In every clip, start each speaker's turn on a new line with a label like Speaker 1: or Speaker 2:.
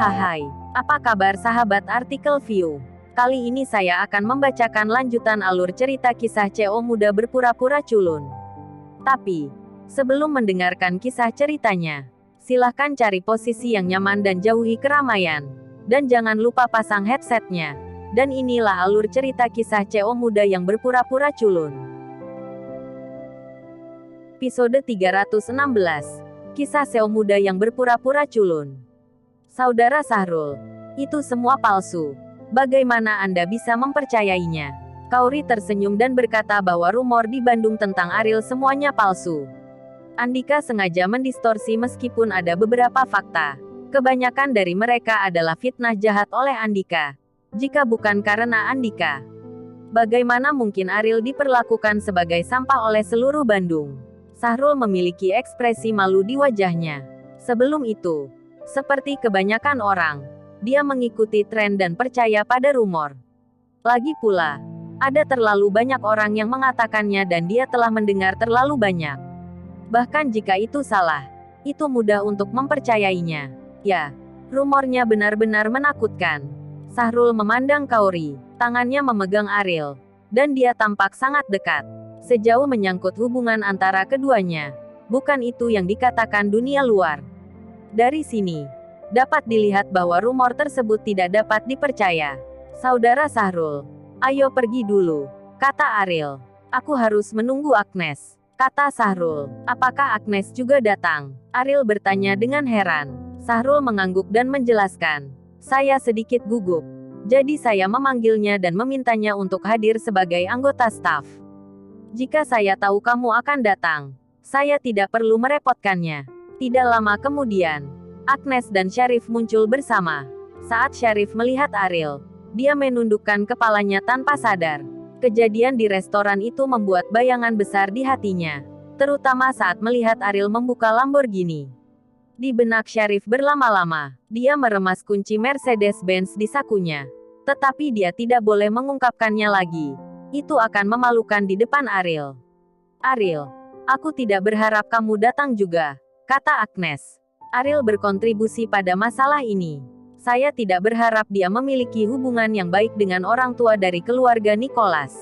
Speaker 1: Hai, apa kabar sahabat artikel view? Kali ini saya akan membacakan lanjutan alur cerita kisah CO muda berpura-pura culun. Tapi, sebelum mendengarkan kisah ceritanya, silahkan cari posisi yang nyaman dan jauhi keramaian. Dan jangan lupa pasang headsetnya. Dan inilah alur cerita kisah CO muda yang berpura-pura culun. Episode 316. Kisah CO muda yang berpura-pura culun. Saudara Sahrul, itu semua palsu. Bagaimana Anda bisa mempercayainya? Kauri tersenyum dan berkata bahwa rumor di Bandung tentang Ariel semuanya palsu. Andika sengaja mendistorsi meskipun ada beberapa fakta. Kebanyakan dari mereka adalah fitnah jahat oleh Andika. Jika bukan karena Andika, bagaimana mungkin Ariel diperlakukan sebagai sampah oleh seluruh Bandung? Sahrul memiliki ekspresi malu di wajahnya. Sebelum itu, seperti kebanyakan orang, dia mengikuti tren dan percaya pada rumor. Lagi pula, ada terlalu banyak orang yang mengatakannya dan dia telah mendengar terlalu banyak. Bahkan jika itu salah, itu mudah untuk mempercayainya. Ya, rumornya benar-benar menakutkan. Sahrul memandang Kauri, tangannya memegang Ariel, dan dia tampak sangat dekat. Sejauh menyangkut hubungan antara keduanya, bukan itu yang dikatakan dunia luar. Dari sini, dapat dilihat bahwa rumor tersebut tidak dapat dipercaya. Saudara Sahrul, ayo pergi dulu, kata Ariel. Aku harus menunggu Agnes, kata Sahrul. Apakah Agnes juga datang? Ariel bertanya dengan heran. Sahrul mengangguk dan menjelaskan. Saya sedikit gugup. Jadi saya memanggilnya dan memintanya untuk hadir sebagai anggota staf. Jika saya tahu kamu akan datang, saya tidak perlu merepotkannya. Tidak lama kemudian, Agnes dan Syarif muncul bersama. Saat Syarif melihat Ariel, dia menundukkan kepalanya tanpa sadar. Kejadian di restoran itu membuat bayangan besar di hatinya, terutama saat melihat Ariel membuka Lamborghini. Di benak Syarif berlama-lama, dia meremas kunci Mercedes-Benz di sakunya. Tetapi dia tidak boleh mengungkapkannya lagi. Itu akan memalukan di depan Ariel. Ariel, aku tidak berharap kamu datang juga, kata Agnes. Ariel berkontribusi pada masalah ini. Saya tidak berharap dia memiliki hubungan yang baik dengan orang tua dari keluarga Nicholas.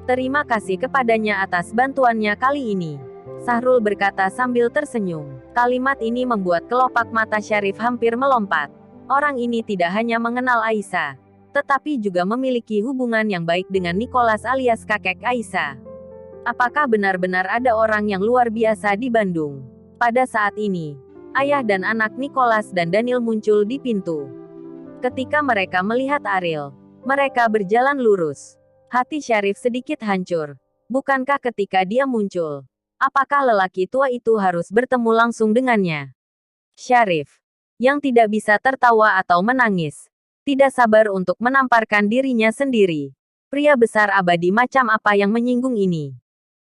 Speaker 1: Terima kasih kepadanya atas bantuannya kali ini, Sahrul berkata sambil tersenyum. Kalimat ini membuat kelopak mata Syarif hampir melompat. Orang ini tidak hanya mengenal Aisyah, tetapi juga memiliki hubungan yang baik dengan Nicholas alias kakek Aisyah. Apakah benar-benar ada orang yang luar biasa di Bandung? Pada saat ini, ayah dan anak Nicholas dan Daniel muncul di pintu. Ketika mereka melihat Ariel, mereka berjalan lurus. Hati Syarif sedikit hancur. Bukankah ketika dia muncul, apakah lelaki tua itu harus bertemu langsung dengannya? Syarif, yang tidak bisa tertawa atau menangis, tidak sabar untuk menamparkan dirinya sendiri. Pria besar abadi macam apa yang menyinggung ini?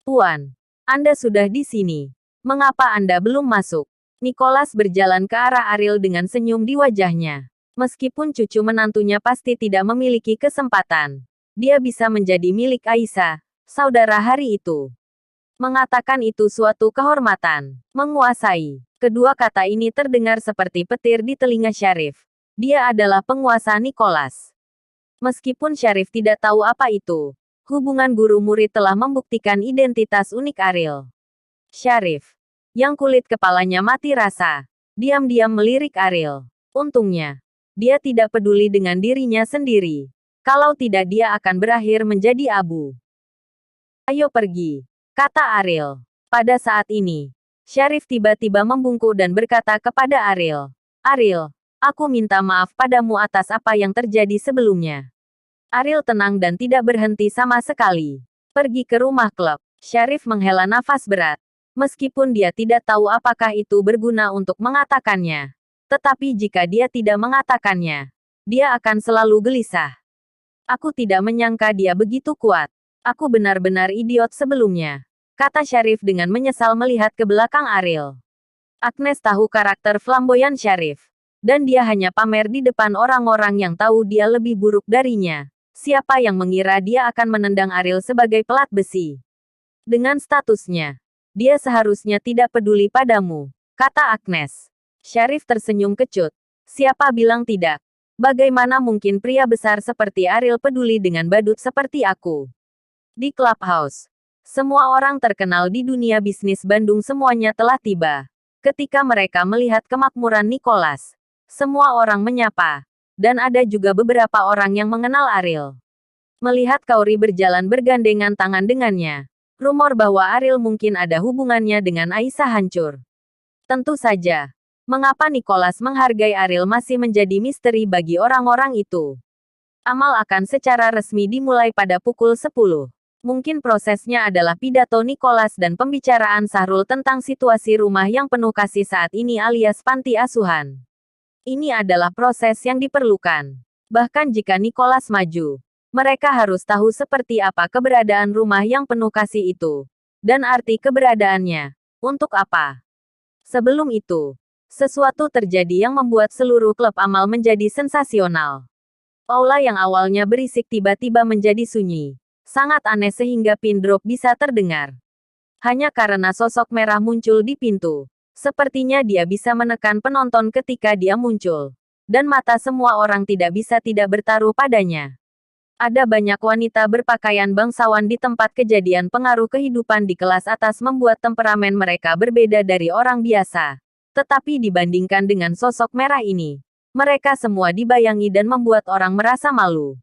Speaker 1: Tuan, Anda sudah di sini. Mengapa Anda belum masuk? Nicholas berjalan ke arah Ariel dengan senyum di wajahnya. Meskipun cucu menantunya pasti tidak memiliki kesempatan, dia bisa menjadi milik Aisyah, saudara hari itu. Mengatakan itu suatu kehormatan. Menguasai. Kedua kata ini terdengar seperti petir di telinga Syarif. Dia adalah penguasa Nicholas. Meskipun Syarif tidak tahu apa itu, hubungan guru-murid telah membuktikan identitas unik Ariel. Syarif, yang kulit kepalanya mati rasa, diam-diam melirik Ariel. Untungnya, dia tidak peduli dengan dirinya sendiri. Kalau tidak dia akan berakhir menjadi abu. Ayo pergi, kata Ariel. Pada saat ini, Syarif tiba-tiba membungkuk dan berkata kepada Ariel. Ariel, aku minta maaf padamu atas apa yang terjadi sebelumnya. Ariel tenang dan tidak berhenti sama sekali. Pergi ke rumah klub. Syarif menghela nafas berat. Meskipun dia tidak tahu apakah itu berguna untuk mengatakannya. Tetapi jika dia tidak mengatakannya, dia akan selalu gelisah. Aku tidak menyangka dia begitu kuat. Aku benar-benar idiot sebelumnya, kata Syarif dengan menyesal melihat ke belakang Ariel. Agnes tahu karakter flamboyan Syarif. Dan dia hanya pamer di depan orang-orang yang tahu dia lebih buruk darinya. Siapa yang mengira dia akan menendang Ariel sebagai pelat besi? Dengan statusnya, dia seharusnya tidak peduli padamu, kata Agnes. Syarif tersenyum kecut. Siapa bilang tidak? Bagaimana mungkin pria besar seperti Ariel peduli dengan badut seperti aku? Di Clubhouse, semua orang terkenal di dunia bisnis Bandung semuanya telah tiba. Ketika mereka melihat kemakmuran Nicholas, semua orang menyapa. Dan ada juga beberapa orang yang mengenal Ariel. Melihat Kaori berjalan bergandengan tangan dengannya, rumor bahwa Ariel mungkin ada hubungannya dengan Aisyah hancur. Tentu saja. Mengapa Nicholas menghargai Ariel masih menjadi misteri bagi orang-orang itu? Amal akan secara resmi dimulai pada pukul 10. Mungkin prosesnya adalah pidato Nicholas dan pembicaraan Sahrul tentang situasi rumah yang penuh kasih saat ini alias panti asuhan. Ini adalah proses yang diperlukan. Bahkan jika Nicholas maju, mereka harus tahu seperti apa keberadaan rumah yang penuh kasih itu. Dan arti keberadaannya. Untuk apa? Sebelum itu, sesuatu terjadi yang membuat seluruh klub amal menjadi sensasional. Aula yang awalnya berisik tiba-tiba menjadi sunyi. Sangat aneh sehingga pin drop bisa terdengar. Hanya karena sosok merah muncul di pintu. Sepertinya dia bisa menekan penonton ketika dia muncul. Dan mata semua orang tidak bisa tidak bertaruh padanya. Ada banyak wanita berpakaian bangsawan di tempat kejadian. Pengaruh kehidupan di kelas atas membuat temperamen mereka berbeda dari orang biasa. Tetapi dibandingkan dengan sosok merah ini, mereka semua dibayangi dan membuat orang merasa malu.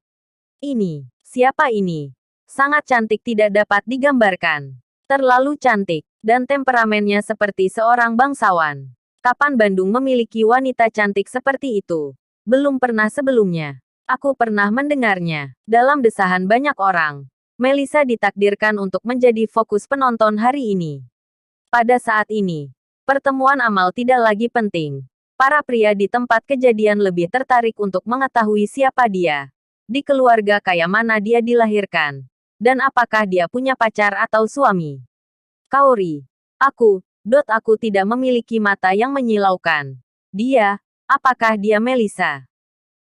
Speaker 1: Ini, siapa ini? Sangat cantik tidak dapat digambarkan. Terlalu cantik, dan temperamennya seperti seorang bangsawan. Kapan Bandung memiliki wanita cantik seperti itu? Belum pernah sebelumnya. Aku pernah mendengarnya. Dalam desahan banyak orang, Melissa ditakdirkan untuk menjadi fokus penonton hari ini. Pada saat ini, pertemuan amal tidak lagi penting. Para pria di tempat kejadian lebih tertarik untuk mengetahui siapa dia. Di keluarga kaya mana dia dilahirkan. Dan apakah dia punya pacar atau suami? Kaori. Aku tidak memiliki mata yang menyilaukan. Dia, apakah dia Melissa?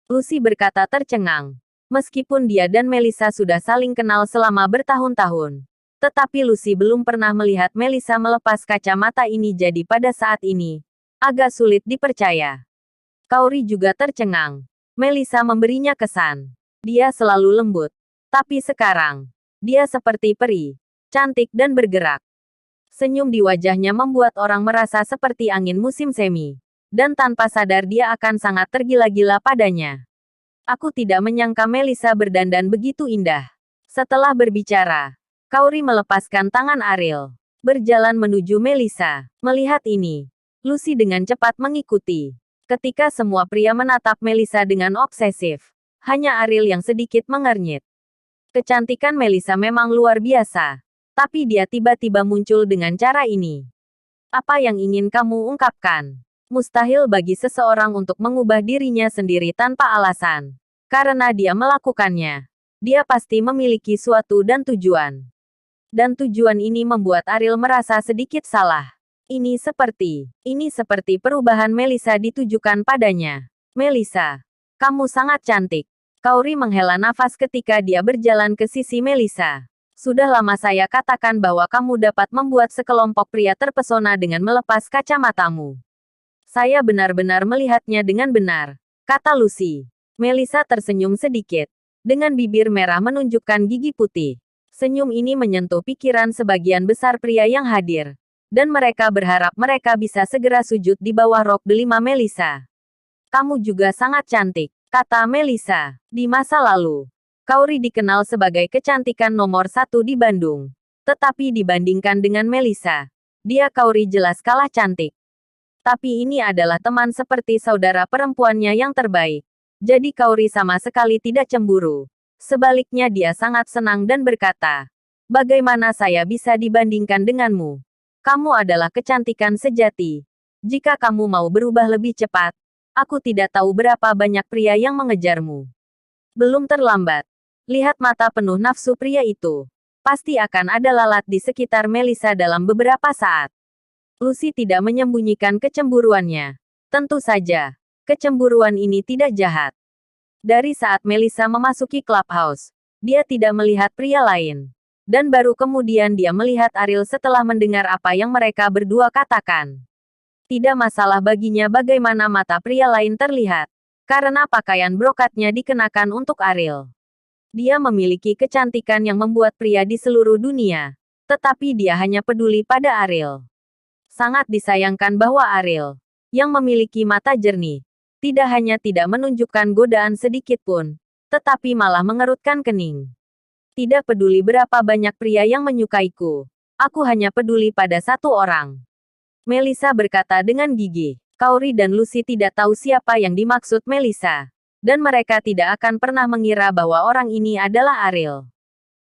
Speaker 1: Lucy berkata tercengang. Meskipun dia dan Melissa sudah saling kenal selama bertahun-tahun. Tetapi Lucy belum pernah melihat Melissa melepas kacamata ini jadi pada saat ini. Agak sulit dipercaya. Kaori juga tercengang. Melissa memberinya kesan. Dia selalu lembut. Tapi sekarang, dia seperti peri, cantik dan bergerak. Senyum di wajahnya membuat orang merasa seperti angin musim semi. Dan tanpa sadar dia akan sangat tergila-gila padanya. Aku tidak menyangka Melissa berdandan begitu indah. Setelah berbicara, Kaori melepaskan tangan Ariel. Berjalan menuju Melissa. Melihat ini, Lucy dengan cepat mengikuti. Ketika semua pria menatap Melissa dengan obsesif, hanya Ariel yang sedikit mengernyit. Kecantikan Melissa memang luar biasa. Tapi dia tiba-tiba muncul dengan cara ini. Apa yang ingin kamu ungkapkan? Mustahil bagi seseorang untuk mengubah dirinya sendiri tanpa alasan. Karena dia melakukannya. Dia pasti memiliki suatu dan tujuan. Dan tujuan ini membuat Ariel merasa sedikit salah. Ini seperti perubahan Melissa ditujukan padanya. Melissa, kamu sangat cantik. Kaori menghela nafas ketika dia berjalan ke sisi Melissa. Sudah lama saya katakan bahwa kamu dapat membuat sekelompok pria terpesona dengan melepas kacamatamu. Saya benar-benar melihatnya dengan benar, kata Lucy. Melissa tersenyum sedikit. Dengan bibir merah menunjukkan gigi putih. Senyum ini menyentuh pikiran sebagian besar pria yang hadir. Dan mereka berharap mereka bisa segera sujud di bawah rok delima Melissa. Kamu juga sangat cantik, kata Melissa. Di masa lalu, Kaori dikenal sebagai kecantikan nomor 1 di Bandung. Tetapi dibandingkan dengan Melissa, dia Kaori jelas kalah cantik. Tapi ini adalah teman seperti saudara perempuannya yang terbaik. Jadi Kaori sama sekali tidak cemburu. Sebaliknya dia sangat senang dan berkata, bagaimana saya bisa dibandingkan denganmu? Kamu adalah kecantikan sejati. Jika kamu mau berubah lebih cepat, aku tidak tahu berapa banyak pria yang mengejarmu. Belum terlambat. Lihat mata penuh nafsu pria itu. Pasti akan ada lalat di sekitar Melissa dalam beberapa saat. Lucy tidak menyembunyikan kecemburuannya. Tentu saja, kecemburuan ini tidak jahat. Dari saat Melissa memasuki clubhouse, dia tidak melihat pria lain. Dan baru kemudian dia melihat Ariel setelah mendengar apa yang mereka berdua katakan. Tidak masalah baginya bagaimana mata pria lain terlihat, karena pakaian brokatnya dikenakan untuk Ariel. Dia memiliki kecantikan yang membuat pria di seluruh dunia, tetapi dia hanya peduli pada Ariel. Sangat disayangkan bahwa Ariel, yang memiliki mata jernih, tidak hanya tidak menunjukkan godaan sedikit pun, tetapi malah mengerutkan kening. Tidak peduli berapa banyak pria yang menyukaiku, aku hanya peduli pada satu orang. Melissa berkata dengan gigih. Kauri dan Lucy tidak tahu siapa yang dimaksud Melissa. Dan mereka tidak akan pernah mengira bahwa orang ini adalah Ariel.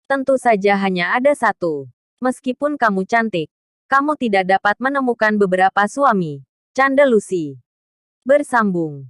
Speaker 1: Tentu saja hanya ada satu. Meskipun kamu cantik, kamu tidak dapat menemukan beberapa suami. Canda Lucy. Bersambung.